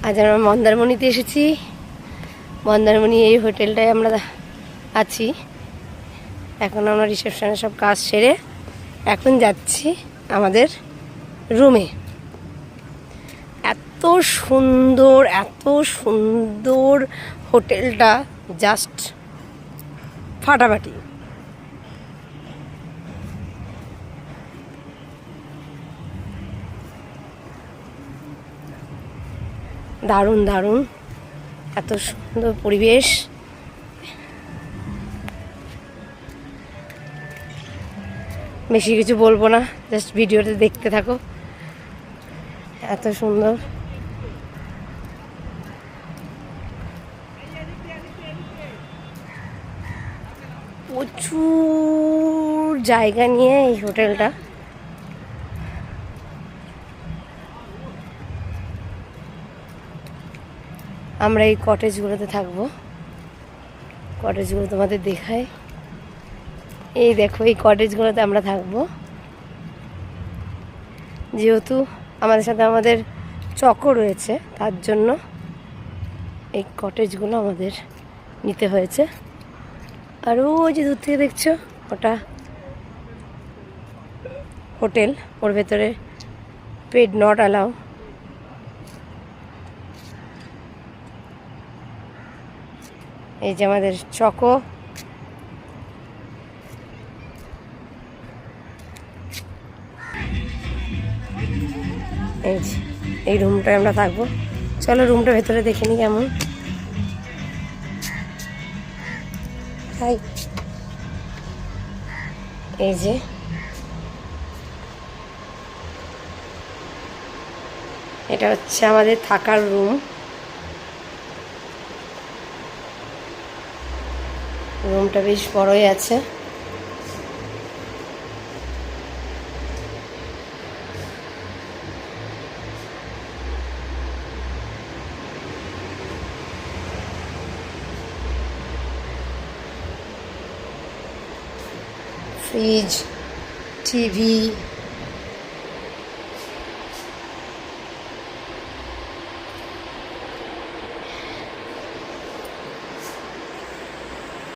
আজ আমরা মন্দারমণিতে এসেছি। মন্দারমণি এই হোটেলটায় আমরা আছি। এখন আমরা রিসেপশনে সব কাজ সেরে এখন যাচ্ছি আমাদের রুমে। এত সুন্দর হোটেলটা, জাস্ট ফাটাফাটি। দারুণ দারুণ, এত সুন্দর পরিবেশ। বেশি কিছু বলবো না, জাস্ট ভিডিওতে দেখতে থাকো। এত সুন্দর, প্রচুর জায়গা নিয়ে এই হোটেলটা। আমরা এই কটেজগুলোতে থাকবো। কটেজগুলো তোমাদের দেখায়। এই দেখো, এই কটেজগুলোতে আমরা থাকবো। যেহেতু আমাদের সাথে আমাদের চকও রয়েছে, তার জন্য এই কটেজগুলো আমাদের নিতে হয়েছে। আর ওই যে দূর থেকে দেখছো, ওটা হোটেল, ওর ভেতরে পেড নট অ্যালাউ। এই যে আমাদের চকো, এই রুমটায় আমরা থাকবো। চলো রুমটা ভেতরে দেখে নিই কেমন। হাই, এই যে এটা হচ্ছে আমাদের থাকার রুম। রুমটা বেশ বড়ই আছে। Fridge, TV,